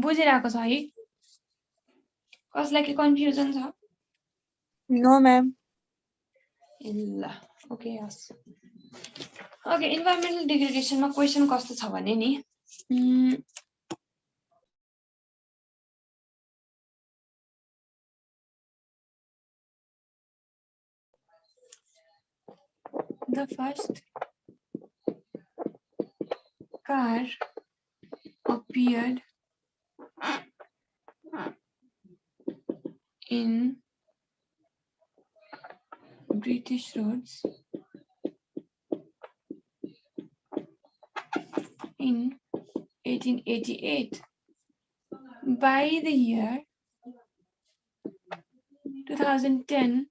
बुझिरहेको छ है कसलाई के कन्फ्युजन छ नो म्याम ल ओके यस ओके इन्भाइरोमेन्टल डिग्रेडेसनमा क्वेसन कस्तो छ भने नि the first car appeared in British roads in 1888. By the year 2010,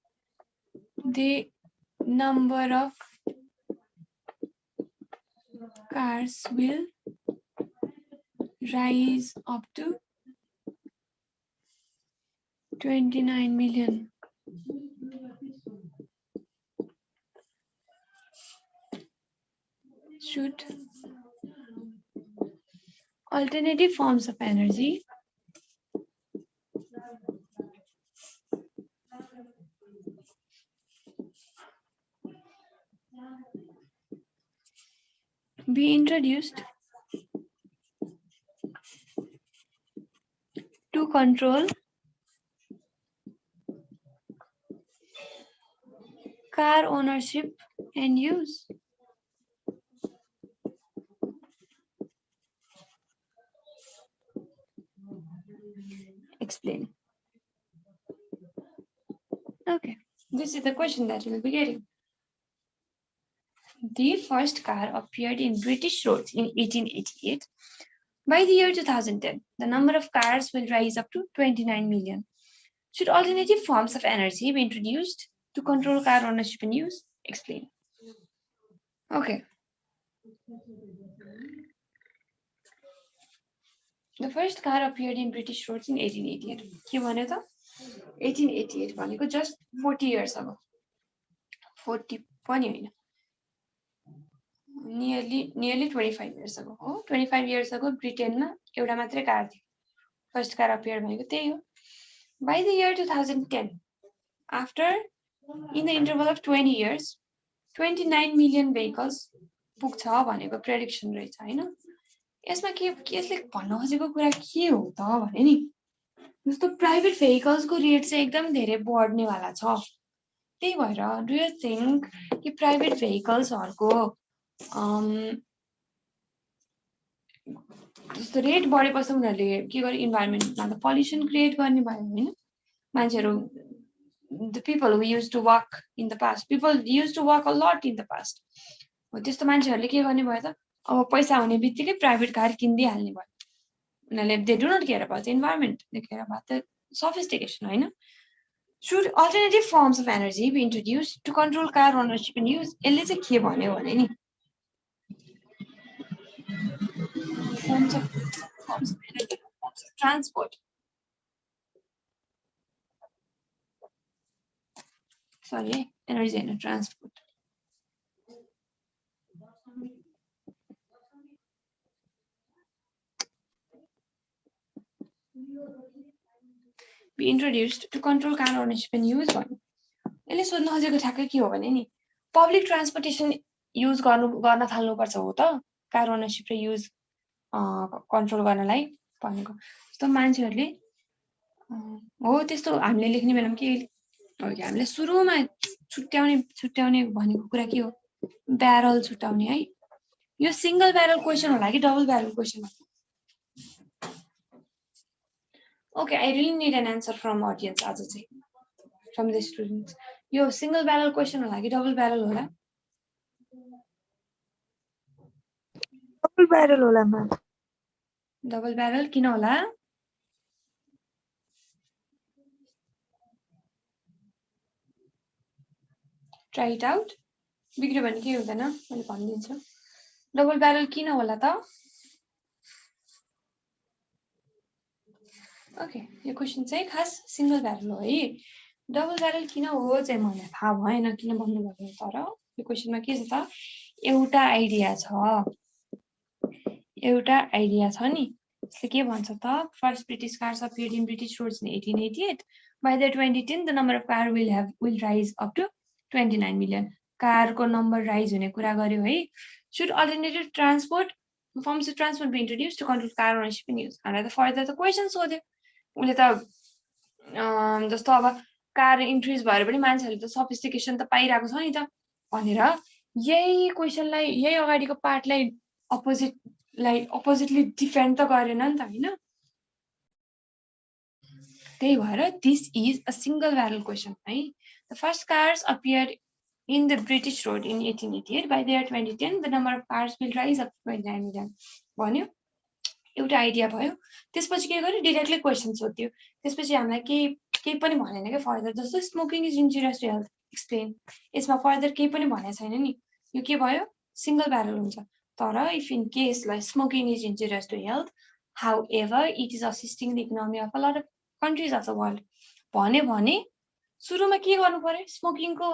the number of cars will rise up to 29 million. Should alternative forms of energy be introduced to control car ownership and use? Explain. Okay, this is the question that you will be getting. The first car appeared in British roads in 1888. By the year 2010, the number of cars will rise up to 29 million. Should alternative forms of energy be introduced to control car ownership and use? Explain. Okay. The first car appeared in British roads in 1888. के भन्यो त 1888 भनेको just 40 years ago. 40 पनि हैन. Nearly 25 years ago. Oh, 25 years ago ब्रिटेनमा एउटा मात्रै car थियो. First car appeared भनेको त्यही हो. By the year 2010, after in the interval of 20 years, 29 million vehicles पुग्छ भनेको prediction रहेछ हैन. यसमा के यसले भन्न खोजेको कुरा के हो त भने नि जस्तो प्राइभेट भेहिकल्स को रेट चाहिँ एकदम धेरै बढ्ने वाला छ त्यही भएर डु यु थिंक कि प्राइभेट भेहिकल्स हरुको जस्तो रेट बढेपछि उनीहरुले के गरे इन्भाइरोन्मेन्टमा त पोल्युसन क्रिएट गर्ने भयो हैन मान्छेहरु the people who used to walk in the past people used to walk a lot in the past हो त्यस्तो मान्छेहरुले के गर्ने भयो त अब पैसा हुने बित्तिकै प्राइभेट कार किन्दै हाल्ने भयो उनीहरुले they do not care about the environment they care about the sophistication हैन should alternative forms of energy be introduced to control car ownership and use यसले चाहिँ के भन्यो भने नि forms of energy forms of transport sorry energy and transport be introduced to control car ownership and use भन्यो यसले सोध्न खोजेको ठ्याक्कै के हो भने नि पब्लिक ट्रान्सपोर्टेसन युज गर्न थाल्नु पर्छ हो त कार ओनरशिप र युज कन्ट्रोल गर्नलाई भनेको जस्तो मान्छेहरुले हो त्यस्तो हामीले लेख्ने बेलामा के हो कि हामीले सुरुमा छुट्याउने भनेको कुरा के हो ब्यारल छुट्याउने है यो सिंगल ब्यारल क्वेशन होला कि डबल ब्यारल क्वेशन होला Okay, I really need an answer from audience आज चाहिँ from the students. यो single barrel question होला कि double barrel होला? Double barrel होला म्याम. Double barrel किन होला? Try it out. बिग्रियो भने के हुँदैन मैले भनिदिन्छु. Double barrel किन होला त? Okay, यो क्वेशन चाहिँ खास सिंगल ब्यारल हो है डबल ब्यारल किन हो चाहिँ मलाई थाहा भएन किन भन्नु भएको तर यो क्वेशनमा के छ त एउटा आइडिया छ एउटा आइडिया छ नि यसले के भन्छ त first British cars appeared in British roads in 1888 by the 2010 the number of car will rise up to 29 million car को नम्बर राइज हुने कुरा गर्यो है should alternative transport forms of transport be introduced to control car ownership and use हामीलाई त further त question सोध्यो उले त जस्तो अब कार इन्क्रिज भएर पनि मान्छेहरुले त सफिस्टिकेसन त पाइराको छ नि त भनेर यही क्वेशनलाई यही अगाडिको पार्टलाई अपोजिटली डिफेन्ड त गरेन नि त हैन त्यही भएर this is a single barrel question है the first cars appeared in the British road in 1888 by the year 2010 the number of cars will rise up to 29 million भन्यो एउटा आइडिया भयो त्यसपछि के गर्यो डाइरेक्टली क्वेशन सोध्यो त्यसपछि हामीलाई केही पनि भनेन के फर्दर जस्तो smoking is injurious to health explain यसमा फर्दर केही पनि भनेको छैन नि यो के भयो सिंगल ब्यारल हुन्छ तर if in case like smoking is injurious to health however it is assisting the economy of a lot of countries of the world भने सुरुमा के गर्नु पर्यो स्मोकिङ को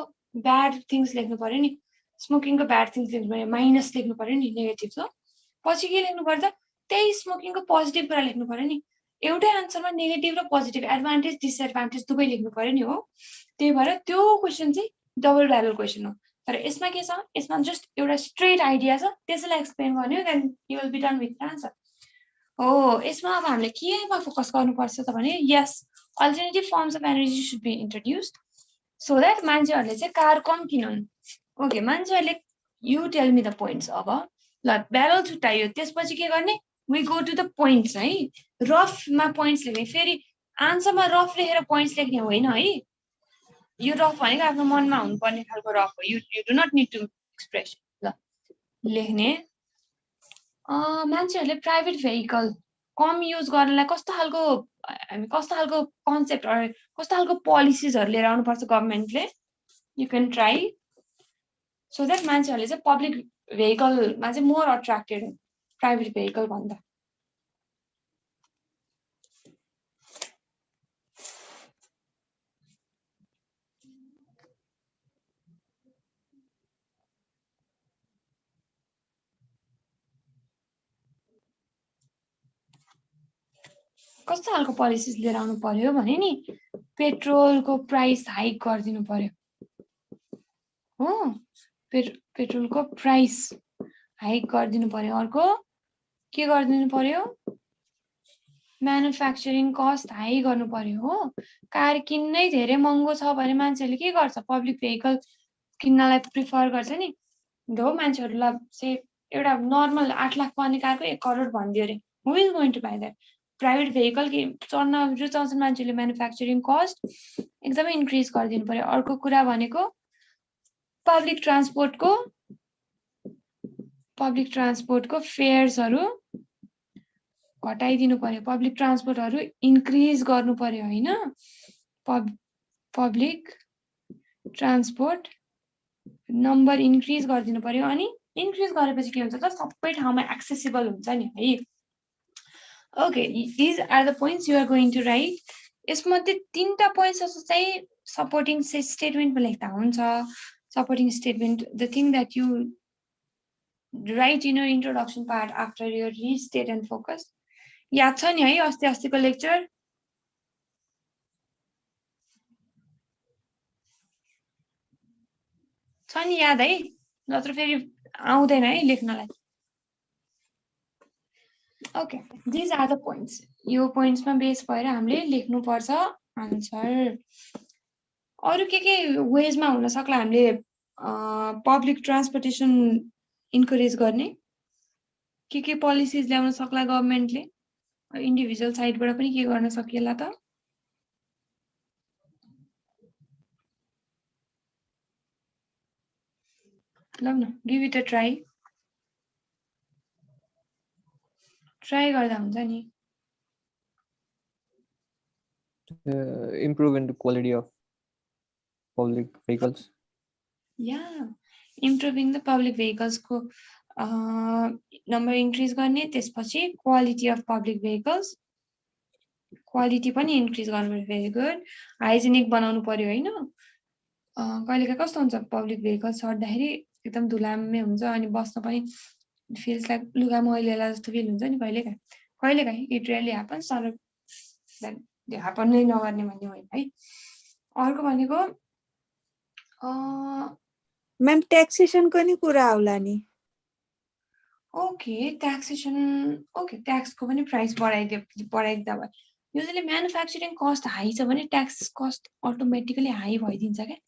ब्याड थिंग्स लेख्नु पर्यो नि स्मोकिङ को ब्याड थिंग्स लेख्नु पर्यो माइनस लेख्नु पर्यो नि नेगेटिभ त पछि के लेख्नु पर्छ त्यही स्मोकिङ को पोजिटिभ कुरा लेख्नु पर्यो नि एउटै आन्सरमा नेगेटिभ र पोजिटिभ एडभान्टेज डिसएडभान्टेज दुवै लेख्नु पर्यो नि हो त्यही भएर त्यो क्वेशन चाहिँ डबल ब्यारल क्वेशन हो तर यसमा के छ यसमा जस्ट एउटा स्ट्रेट आइडिया छ त्यसैलाई एक्सप्लेन गर्नु then you will be done with the answer हो यसमा अब हामीले केमा फोकस गर्नुपर्छ त भने यस alternative forms of energy should be introduced so that मान्छेहरुले चाहिँ कार कम किनुन् ओके मान्छेहरुले you tell me the points अब ल ब्यारल छुट्यायो त्यसपछि के गर्ने we go to the points है रफमा पोइन्ट्स लेख्ने फेरि आन्सरमा रफ लेखेर पोइन्ट्स लेख्ने होइन है यो रफ भनेको आफ्नो मनमा हुनुपर्ने खालको रफ हो you do not need to express ल लेख्ने मान्छेहरुले प्राइभेट भेहिकल कम युज गर्नलाई कस्तो खालको कन्सेप्ट कस्तो खालको पोलिसिजहरु लिएर आउनु पर्छ गभर्नमेन्टले you can try so that मान्छेहरुले चाहिँ पब्लिक भेहिकलमा चाहिँ मोर अट्र्याक्टेड प्राइभेट भेहिकल भन्दा कस्तो खालको पोलिसिज लिएर आउनु पर्यो भने नि पेट्रोलको प्राइस हाइक गरिदिनु पर्यो हो पेट्रोलको प्राइस हाइक गरिदिनु पर्यो अर्को के गरिदिनु पर्यो म्यानुफ्याक्चरिङ कस्ट हाई गर्नु पर्यो हो कार किन्नै धेरै महँगो छ भने मान्छेले के गर्छ पब्लिक भेहिकल किन्नलाई प्रिफर गर्छ नि हो मान्छेहरुलाई चाहिँ एउटा नर्मल 8 लाख पर्ने कारको 1 करोड भन्दियो रे who is going to buy that private vehicle के चढ्न रुचाउँछन् मान्छेले म्यानुफ्याक्चरिङ कस्ट एकदमै इन्क्रिज गरिदिनु पर्यो अर्को कुरा भनेको पब्लिक ट्रान्सपोर्टको फेयर्सहरु घटाइदिनु पर्यो पब्लिक ट्रान्सपोर्टहरु इन्क्रिज गर्नु पर्यो हैन पब्लिक ट्रान्सपोर्ट नम्बर इन्क्रिज गरिदिनु पर्यो अनि इन्क्रिज गरेपछि के हुन्छ त सबै ठाउँमा एक्सेसिबल हुन्छ नि है okay these are the points you are going to write यसमध्ये 3टा पोइन्ट्स चाहिँ सपोर्टिङ स्टेटमेन्टमा लेख्दा हुन्छ supporting statement the thing that you write in your introduction part after your restate and focus याद छ नि है अस्तिको लेक्चर छ नि याद है नत्र फेरि आउँदैन है लेख्नलाई okay these are the points यो पोइन्ट्समा बेस भएर हामीले लेख्नु पर्छ आन्सर अरु के वेजमा हुन सक्ला हामीले पब्लिक ट्रान्सपोर्टेसन इन्करेज गर्ने के पोलिसिज ल्याउन सक्ला गभर्नमेन्टले इन्डिभिजुअल साइडबाट पनि के गर्न सकिएला त ल न गिभ इट अ ट्राई गर्दा हुन्छ नि improve in the quality of public vehicles improving the public vehicles को नम्बर इन्क्रिज गर्ने त्यसपछि quality of public vehicles quality पनि इन्क्रिज गर्नु पर्यो भेरी गुड हाइजेनिक बनाउनु पर्यो हैन कहिलेकाहीँ कस्तो हुन्छ पब्लिक भेहिकल चढ्दाखेरि एकदम धुलामे हुन्छ अनि बस्न पनि feels like लुगा मैलेला जस्तो फिल हुन्छ नि कहिलेकाहीँ it rarely happens तर that they happen नै नगर्ने भन्ने होइन है अर्को भनेको म्याम ट्याक्सेसनको नि कुरा आउला नि ओके ट्याक्सेसन ओके ट्याक्सको पनि प्राइस बढाइदिँदा भयो युजली म्यानुफ्याक्चरिङ कस्ट हाई छ भने ट्याक्स कस्ट अटोमेटिकली हाई भइदिन्छ क्या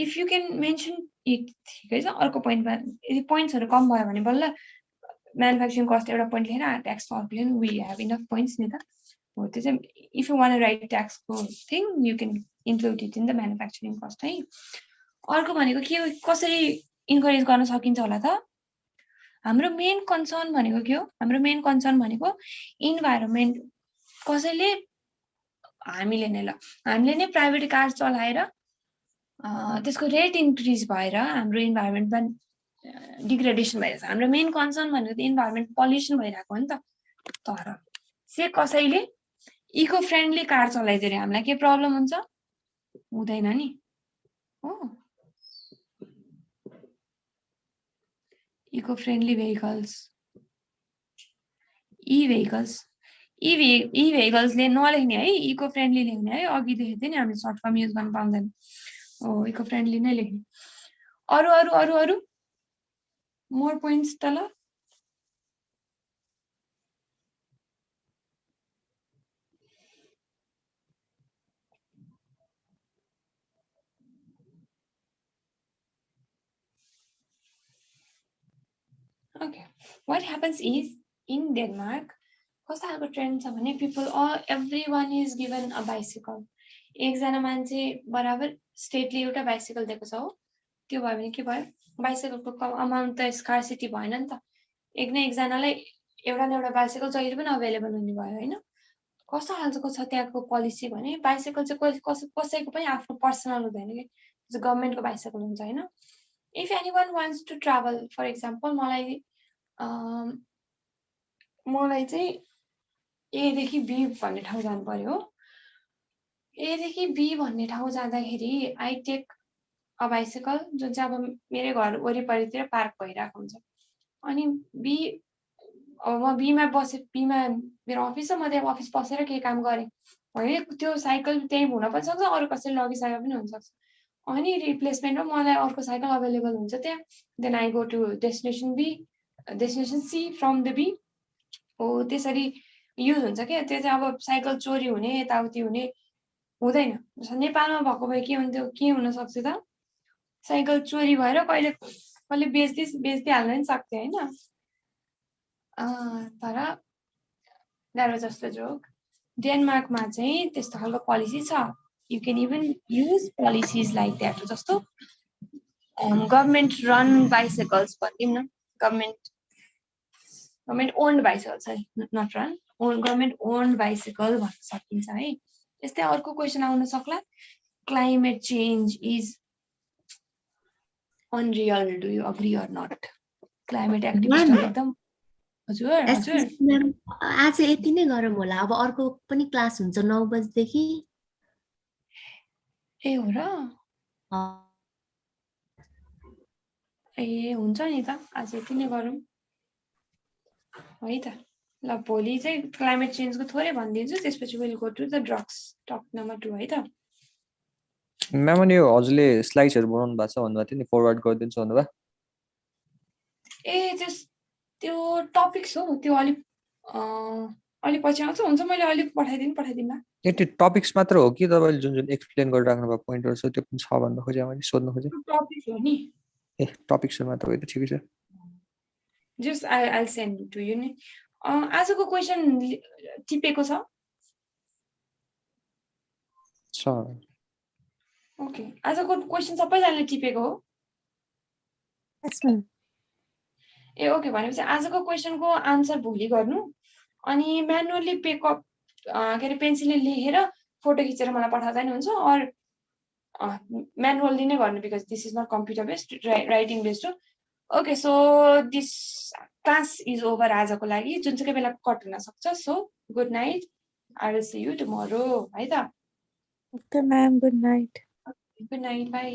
if you can mention it ठिकै छ अर्को पोइन्टमा यदि पोइन्ट्सहरू कम भयो भने बल्ल म्यानुफ्याक्चरिङ कस्ट एउटा पोइन्ट लिएर ट्याक्स अर्कोले वी हेभ इनफ पोइन्ट्स नि त हो त्यो चाहिँ इफ यु वान राइट ट्याक्सको thing you can include it in the manufacturing cost है अर्को भनेको के कसरी इन्करेज गर्न सकिन्छ होला त हाम्रो मेन कन्सर्न भनेको के हो हाम्रो मेन कन्सर्न भनेको इन्भाइरोमेन्ट कसैले हामीले नै प्राइभेट कार चलाएर त्यसको रेट इन्क्रिज भएर हाम्रो इन्भाइरोमेन्टमा डिग्रेडेसन भइरहेछ हाम्रो मेन कन्सर्न भनेको त इन्भाइरोमेन्ट पल्युसन भइरहेको हो नि त तर से कसैले इको फ्रेन्डली कार चलाइदिएर हामीलाई के प्रब्लम हुन्छ हुँदैन नि हो इको फ्रेन्डली भेहिकल्स ई भेहिकल्सले नलेख्ने है इको फ्रेन्डली लेख्ने है अघि देखेको थिएँ नि हामीले सर्ट फर्म युज गर्न पाउँदैन हो इको फ्रेन्डली नै लेख्ने अरू मोर पोइन्ट्स त ल Okay, what happens is in Denmark, कस्तो खालको ट्रेन्ड छ भने everyone is given a bicycle. एकजना मान्छे बराबर स्टेटले एउटा बाइसाइकल दिएको छ हो त्यो भयो भने के भयो बाइसाइकलको अमाउन्ट त स्कार्सिटी भएन नि त एक न एकजनालाई एउटा न एउटा बाइसाइकल जहिले पनि अवेलेबल हुने भयो हैन कस्तो खालको छ त्यहाँको पोलिसी भने बाइसाइकल चाहिँ कसैको पनि आफ्नो पर्सनल हुँदैन के गभर्नमेन्टको बाइसाइकल हुन्छ हैन if anyone wants to travel for example मलाई चाहिँ ए देखि बी भन्ने ठाउँ जानु पर्यो हो ए देखि बी भन्ने ठाउँ जाँदाखेरि आई टेक अ बाइसाइकल जुन चाहिँ अब मेरो घर वरिपरितिर पार्क भइरहेको हुन्छ अनि बी अब म बीमा मेरो अफिस छ म त्यहाँ अफिस बसेर केही काम गरेँ भने त्यो साइकल त्यही हुन पनि सक्छ अरू कसैले लगिसकेको पनि हुनसक्छ अनि रिप्लेसमेन्टमा मलाई अर्को साइकल अवेलेबल हुन्छ त्यहाँ then I go to destination C from the B हो त्यसरी युज हुन्छ क्या त्यो चाहिँ अब साइकल चोरी हुने यताउति हुने हुँदैन नेपालमा भएको भए के हुन्थ्यो के हुन सक्छ त साइकल चोरी भएर कहिले बेच्दै हाल्न नि सक्थ्यो हैन तर that was just a joke डेनमार्कमा चाहिँ त्यस्तो खालको पोलिसी छ you can even use policies like that जस्तो गभर्नमेन्ट रन बाइसाइकल्स भनिदिउँ न government owned bicycle sorry not run government owned bicycle भन्न सकिन्छ है यस्तै अर्को क्वेसन आउन सक्ला climate change is unreal do you agree or not climate activist एकदम हजुर आज यति नै गरौँ होला अब अर्को पनि क्लास हुन्छ 9 बजेदेखि ए हो र ए हुन्छ नि त आज यति नै गरौँ है त ल भोलि चाहिँ क्लाइमेट चेन्जको थोरै भनिदिन्छु त्यसपछि will go to the drugs talk number 2 है त म्याम अनि हजुरले स्लाइड्सहरू बनाउनु भएको छ भन्नुभएको थियो नि फरवर्ड गरिदिन्छु भन्नुभयो ए त्यो टपिक्स हो त्यो अलि पछि आउँछ हुन्छ मैले अलिक पठाइदिनु ए त्यो टपिक्स मात्र हो कि तपाईले जुन एक्सप्लेन गरिराख्नु भएको पोइन्टहरु छ त्यो पनि छ भन्न खोजे मैले सोध्न खोजे टपिक्स हो नि ए टपिक्सहरु मात्र हो त ठिकै छ just I send to you नि आजको क्वेशन टिपेको छ ओके आजको क्वेशन सबैजनाले टिपेको हो ए ओके भनेपछि आजको क्वेशनको आन्सर भोलि गर्नु अनि म्यानुअली पेकअप के अरे पेन्सिलले लेखेर फोटो खिचेर मलाई पठाउँदा नि हुन्छ अर म्यानुअली नै गर्नु because this is not computer based writing based हो okay so this class is over आजको लागि जुन चाहिँ बेला कट हुन सक्छ so good night I will see you tomorrow है त okay ma'am good night by